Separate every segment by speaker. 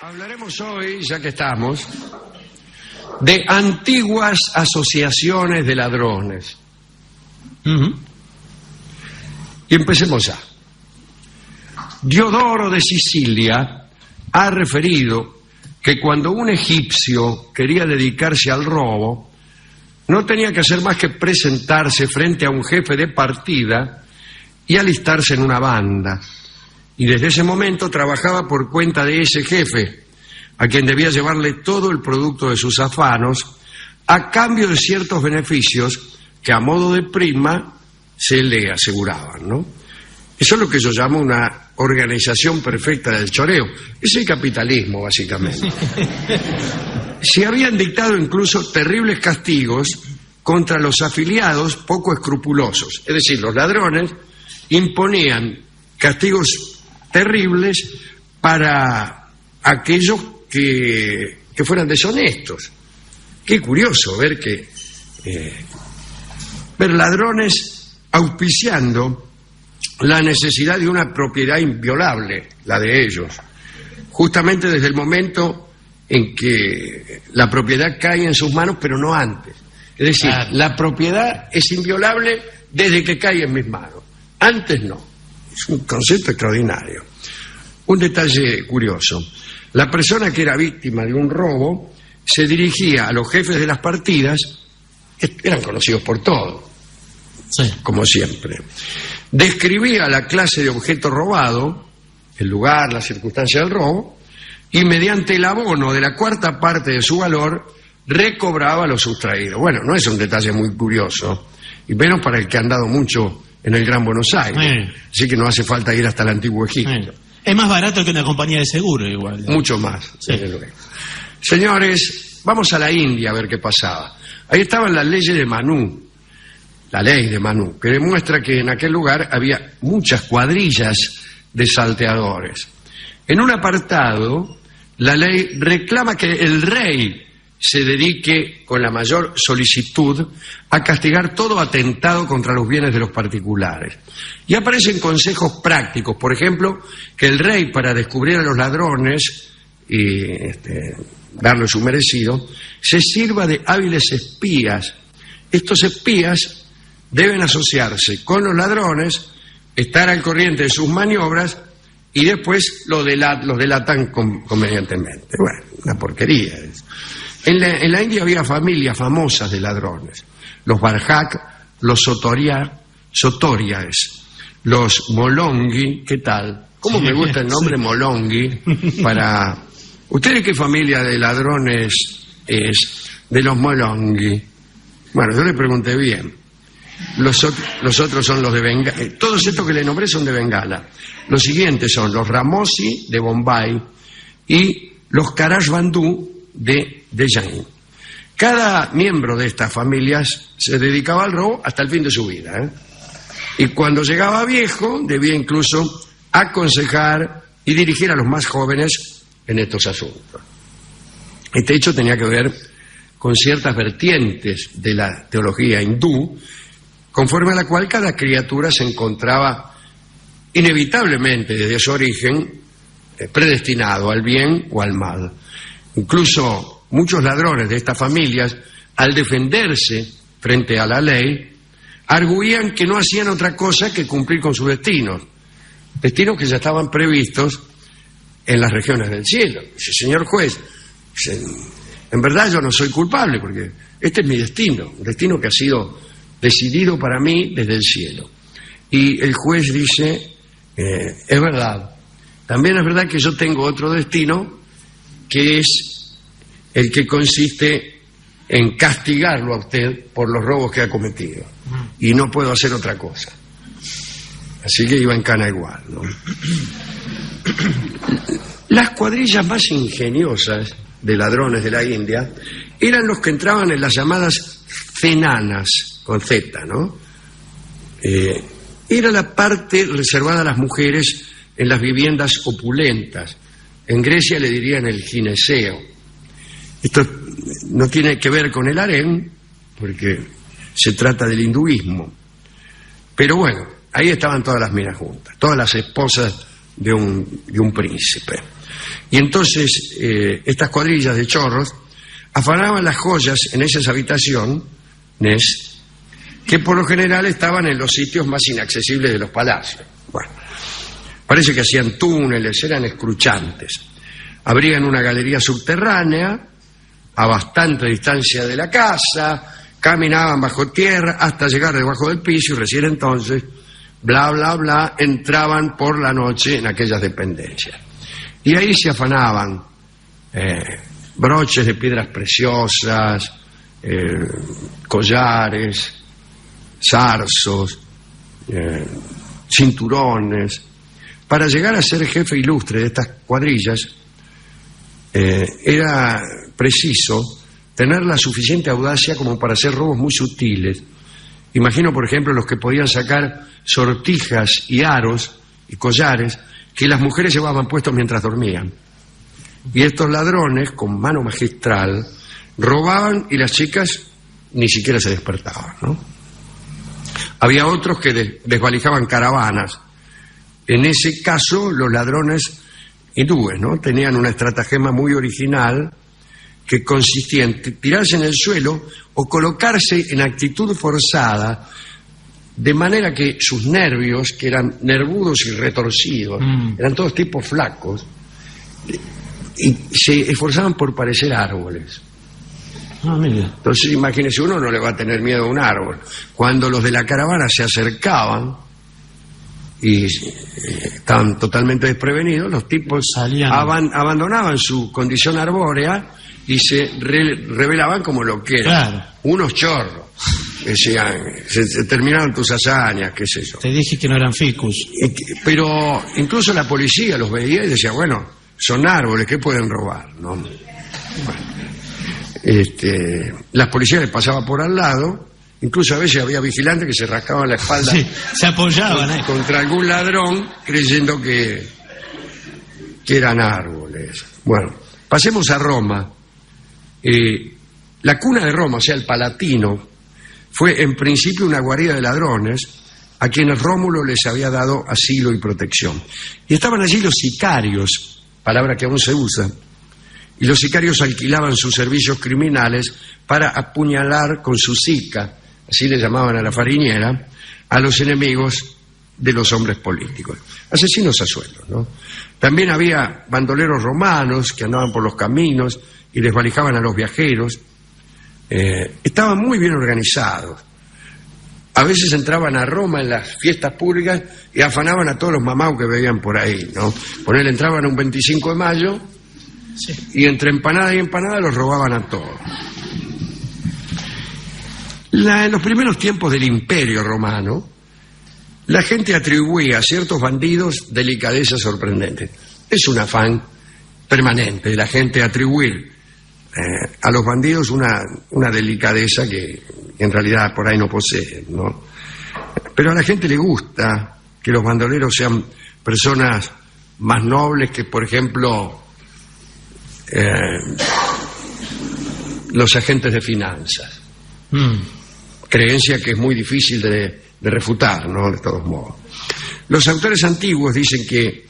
Speaker 1: Hablaremos hoy, ya que estamos, de antiguas asociaciones de ladrones. Y empecemos ya. Diodoro de Sicilia ha referido que cuando un egipcio quería dedicarse al robo, no tenía que hacer más que presentarse frente a un jefe de partida y alistarse en una banda. Y desde ese momento trabajaba por cuenta de ese jefe, a quien debía llevarle todo el producto de sus afanos, a cambio de ciertos beneficios que a modo de prima se le aseguraban, ¿no? Eso es lo que yo llamo una organización perfecta del choreo. Es el capitalismo, básicamente. Se habían dictado incluso terribles castigos contra los afiliados poco escrupulosos. Es decir, los ladrones imponían castigos terribles para aquellos que fueran deshonestos. Qué curioso ver ladrones auspiciando la necesidad de una propiedad inviolable, la de ellos, justamente desde el momento en que la propiedad cae en sus manos, pero no antes. Es decir, la propiedad es inviolable desde que cae en mis manos. Antes no. Es un concepto extraordinario. Un detalle curioso. La persona que era víctima de un robo se dirigía a los jefes de las partidas, que eran conocidos por todos, sí, como siempre. Describía la clase de objeto robado, el lugar, la circunstancia del robo, y mediante el abono de la cuarta parte de su valor, recobraba lo sustraído. Bueno, no es un detalle muy curioso, y menos para el que ha andado mucho en el Gran Buenos Aires. Así que no hace falta ir hasta el antiguo Egipto.
Speaker 2: Es más barato que una compañía de seguro, igual.
Speaker 1: Mucho más. Sí. Señores, vamos a la India a ver qué pasaba. Ahí estaban las leyes de Manú, la ley de Manú, que demuestra que en aquel lugar había muchas cuadrillas de salteadores. En un apartado, la ley reclama que el rey se dedique con la mayor solicitud a castigar todo atentado contra los bienes de los particulares. Y aparecen consejos prácticos, por ejemplo, que el rey, para descubrir a los ladrones y darle su merecido, se sirva de hábiles espías. Estos espías deben asociarse con los ladrones, estar al corriente de sus maniobras y después los delatan convenientemente. Bueno, una porquería eso. En la India había familias famosas de ladrones. Los Barjak, los Sotorias, los Molongi. ¿Qué tal? ¿Cómo me gusta el nombre Molongi? Para... ¿Ustedes qué familia de ladrones es? De los Molongi. Bueno, yo le pregunté bien. Los otros son los de Bengala. Todos estos que le nombré son de Bengala. Los siguientes son los Ramosi de Bombay y los Karaj Bandhu de Jain. Cada miembro de estas familias se dedicaba al robo hasta el fin de su vida, y cuando llegaba viejo debía incluso aconsejar y dirigir a los más jóvenes en estos asuntos. Este hecho tenía que ver con ciertas vertientes de la teología hindú, conforme a la cual cada criatura se encontraba inevitablemente desde su origen predestinado al bien o al mal. Incluso muchos ladrones de estas familias, al defenderse frente a la ley, arguían que no hacían otra cosa que cumplir con sus destinos que ya estaban previstos en las regiones del cielo. Dice: señor juez, en verdad yo no soy culpable porque este es mi destino, un destino que ha sido decidido para mí desde el cielo. Y el juez dice: es verdad, también es verdad que yo tengo otro destino, que es el que consiste en castigarlo a usted por los robos que ha cometido. Y no puedo hacer otra cosa. Así que iba en cana igual, ¿no? Las cuadrillas más ingeniosas de ladrones de la India eran los que entraban en las llamadas zenanas, con Z, ¿no? Era la parte reservada a las mujeres en las viviendas opulentas. En Grecia le dirían el gineceo. Esto no tiene que ver con el harén, porque se trata del hinduismo. Pero bueno, ahí estaban todas las minas juntas, todas las esposas de un príncipe. Y entonces estas cuadrillas de chorros afanaban las joyas en esas habitaciones que por lo general estaban en los sitios más inaccesibles de los palacios. Bueno, parece que hacían túneles, eran escruchantes. Abrían una galería subterránea a bastante distancia de la casa, caminaban bajo tierra hasta llegar debajo del piso y recién entonces, bla, bla, bla, entraban por la noche en aquellas dependencias. Y ahí se afanaban broches de piedras preciosas, collares, zarzos, cinturones. Para llegar a ser jefe ilustre de estas cuadrillas era preciso tener la suficiente audacia como para hacer robos muy sutiles. Imagino, por ejemplo, los que podían sacar sortijas y aros y collares que las mujeres llevaban puestos mientras dormían. Y estos ladrones, con mano magistral, robaban y las chicas ni siquiera se despertaban, ¿no? Había otros que desvalijaban caravanas. En ese caso, los ladrones hindúes, ¿no?, tenían una estratagema muy original que consistía en tirarse en el suelo o colocarse en actitud forzada, de manera que sus nervios, que eran nervudos y retorcidos, eran todos tipos flacos, y se esforzaban por parecer árboles. Entonces, imagínese, uno no le va a tener miedo a un árbol. Cuando los de la caravana se acercaban y estaban totalmente desprevenidos, los tipos abandonaban su condición arbórea y se revelaban como lo que eran, claro, unos chorros. Decían, se terminaron tus hazañas, qué sé yo.
Speaker 2: Te dije que no eran ficus.
Speaker 1: Pero incluso la policía los veía y decía, bueno, son árboles, ¿qué pueden robar?, ¿no? Bueno, las policías les pasaban por al lado, incluso a veces había vigilantes que se rascaban la espalda,
Speaker 2: sí, se apoyaban
Speaker 1: contra algún ladrón, creyendo que eran árboles. Bueno, pasemos a Roma. La cuna de Roma, o sea, el Palatino, fue en principio una guarida de ladrones a quienes Rómulo les había dado asilo y protección. Y estaban allí los sicarios, palabra que aún se usa, y los sicarios alquilaban sus servicios criminales para apuñalar con su sica, así le llamaban a la fariñera, a los enemigos de los hombres políticos. Asesinos a sueldo, ¿no? También había bandoleros romanos que andaban por los caminos y desvalijaban a los viajeros. Estaban muy bien organizados. A veces entraban a Roma en las fiestas públicas y afanaban a todos los mamaos que veían por ahí, ¿no? Ponele, entraban un 25 de mayo, sí, y entre empanada y empanada los robaban a todos. En los primeros tiempos del Imperio Romano, la gente atribuía a ciertos bandidos delicadezas sorprendentes. Es un afán permanente de la gente atribuir a los bandidos una delicadeza que en realidad por ahí no poseen, ¿no? Pero a la gente le gusta que los bandoleros sean personas más nobles que, por ejemplo, los agentes de finanzas. Creencia que es muy difícil de refutar, ¿no?, de todos modos. Los autores antiguos dicen que,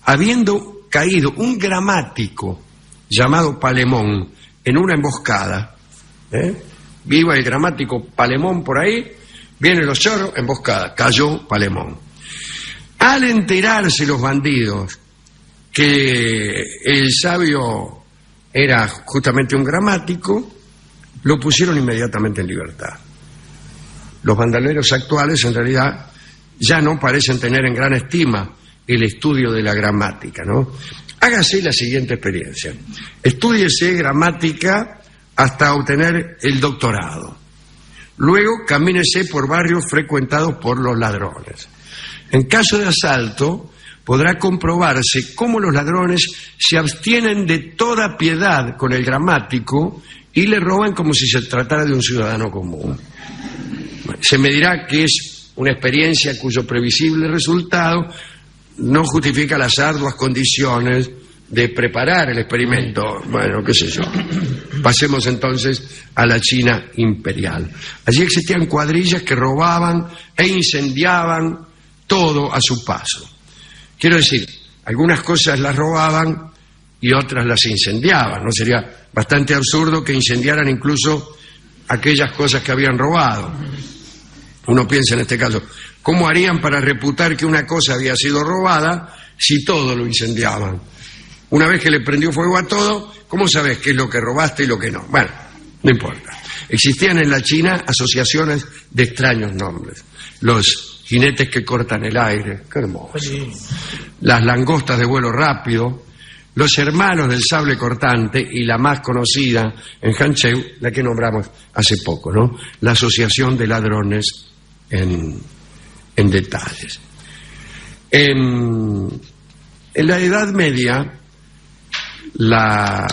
Speaker 1: habiendo caído un gramático llamado Palemón en una emboscada, viva el gramático Palemón por ahí, vienen los chorros, emboscada, cayó Palemón. Al enterarse los bandidos que el sabio era justamente un gramático, lo pusieron inmediatamente en libertad. Los bandoleros actuales en realidad ya no parecen tener en gran estima el estudio de la gramática, ¿no? Hágase la siguiente experiencia. Estúdiese gramática hasta obtener el doctorado. Luego camínese por barrios frecuentados por los ladrones. En caso de asalto, podrá comprobarse cómo los ladrones se abstienen de toda piedad con el gramático y le roban como si se tratara de un ciudadano común. Se me dirá que es una experiencia cuyo previsible resultado no justifica las arduas condiciones de preparar el experimento. Bueno, qué sé yo. Pasemos entonces a la China imperial. Allí existían cuadrillas que robaban e incendiaban todo a su paso. Quiero decir, algunas cosas las robaban y otras las incendiaban. ¿No sería bastante absurdo que incendiaran incluso aquellas cosas que habían robado? Uno piensa en este caso, ¿cómo harían para reputar que una cosa había sido robada si todo lo incendiaban? Una vez que le prendió fuego a todo, ¿cómo sabes qué es lo que robaste y lo que no? Bueno, no importa. Existían en la China asociaciones de extraños nombres. Los jinetes que cortan el aire, qué hermoso. Las langostas de vuelo rápido, los hermanos del sable cortante y la más conocida en Hancheu, la que nombramos hace poco, ¿no? La asociación de ladrones en detalles. En la Edad Media, la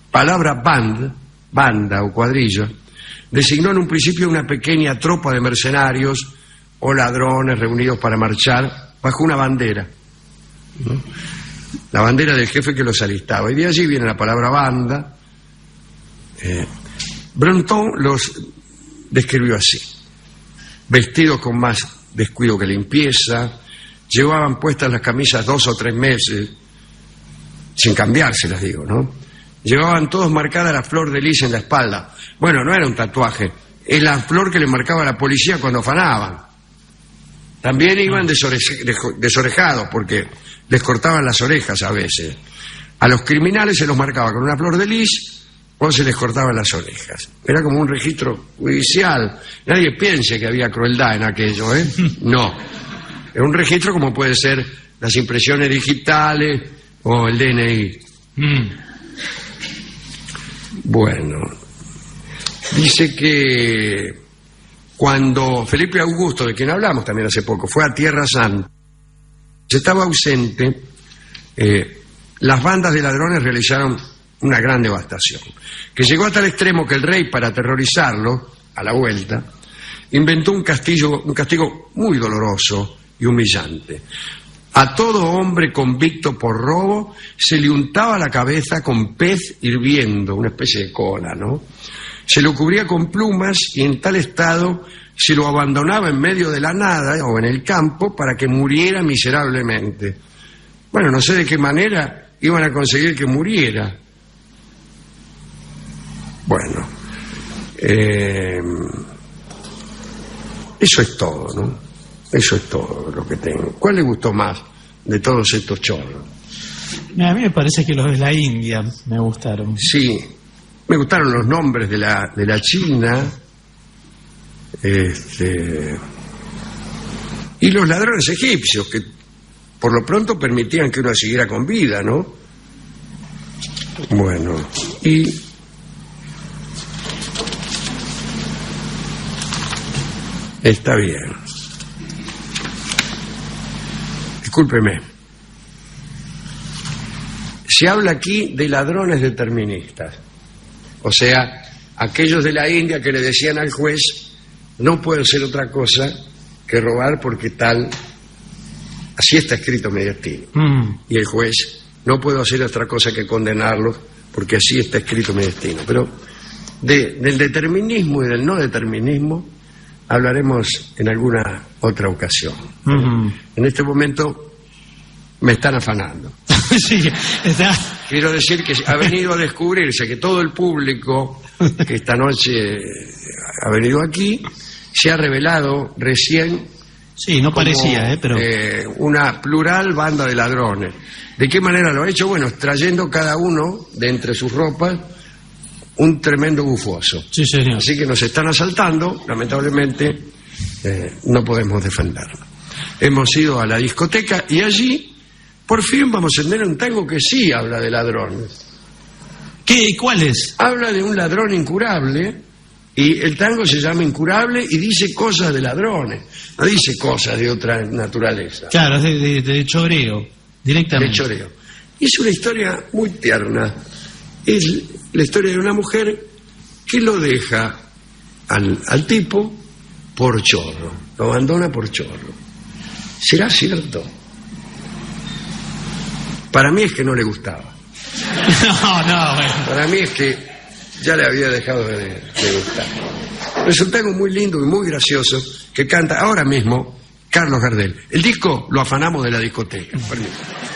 Speaker 1: palabra banda o cuadrilla, designó en un principio una pequeña tropa de mercenarios o ladrones reunidos para marchar bajo una bandera, ¿no? La bandera del jefe que los alistaba. Y de allí viene la palabra banda. Brantôme los describió así: vestidos con más descuido que limpieza, llevaban puestas las camisas 2 o 3 meses, sin cambiárselas, digo, ¿no? Llevaban todos marcada la flor de lis en la espalda. Bueno, no era un tatuaje, es la flor que le marcaba a la policía cuando afanaban. También iban desorejados, porque les cortaban las orejas a veces. A los criminales se los marcaba con una flor de lis o se les cortaban las orejas. Era como un registro judicial. Nadie piense que había crueldad en aquello, ¿eh? No. Era un registro como puede ser las impresiones digitales o el DNI. Bueno, dice que cuando Felipe Augusto, de quien hablamos también hace poco, fue a Tierra Santa, se estaba ausente, las bandas de ladrones realizaron una gran devastación, que llegó a tal extremo que el rey, para aterrorizarlo, a la vuelta, inventó un castigo muy doloroso y humillante. A todo hombre convicto por robo se le untaba la cabeza con pez hirviendo, una especie de cola, ¿no? Se lo cubría con plumas y en tal estado se lo abandonaba en medio de la nada o en el campo para que muriera miserablemente. Bueno, no sé de qué manera iban a conseguir que muriera. Bueno, eso es todo, ¿no? Eso es todo lo que tengo. ¿Cuál le gustó más de todos estos chorros?
Speaker 2: A mí me parece que los de la India me gustaron.
Speaker 1: Sí, me gustaron los nombres de la China, y los ladrones egipcios, que por lo pronto permitían que uno siguiera con vida, ¿no? Bueno, y está bien. Discúlpeme. Se habla aquí de ladrones deterministas. O sea, aquellos de la India que le decían al juez, no puedo hacer otra cosa que robar porque tal, así está escrito mi destino. Y el juez, no puedo hacer otra cosa que condenarlos porque así está escrito mi destino. Pero del determinismo y del no determinismo hablaremos en alguna otra ocasión. En este momento me están afanando.
Speaker 2: Sí, está.
Speaker 1: Quiero decir que ha venido a descubrirse que todo el público que esta noche ha venido aquí se ha revelado recién.
Speaker 2: Sí, no
Speaker 1: como,
Speaker 2: parecía, pero
Speaker 1: una plural banda de ladrones. ¿De qué manera lo ha hecho? Bueno, trayendo cada uno de entre sus ropas un tremendo bufoso.
Speaker 2: Sí, señor.
Speaker 1: Así que nos están asaltando, lamentablemente no podemos defenderlo. Hemos ido a la discoteca y allí por fin vamos a tener un tango que sí habla de ladrones.
Speaker 2: ¿Qué? ¿Cuál es?
Speaker 1: Habla de un ladrón incurable y el tango se llama Incurable y dice cosas de ladrones, no dice cosas de otra naturaleza.
Speaker 2: Claro, es de choreo, directamente.
Speaker 1: De choreo. Y es una historia muy tierna. Es la historia de una mujer que lo deja al tipo por chorro, lo abandona por chorro. ¿Será cierto? Para mí es que no le gustaba.
Speaker 2: No, bueno.
Speaker 1: Para mí es que ya le había dejado de gustar. Es un tango muy lindo y muy gracioso que canta ahora mismo Carlos Gardel. El disco lo afanamos de la discoteca. Permítame.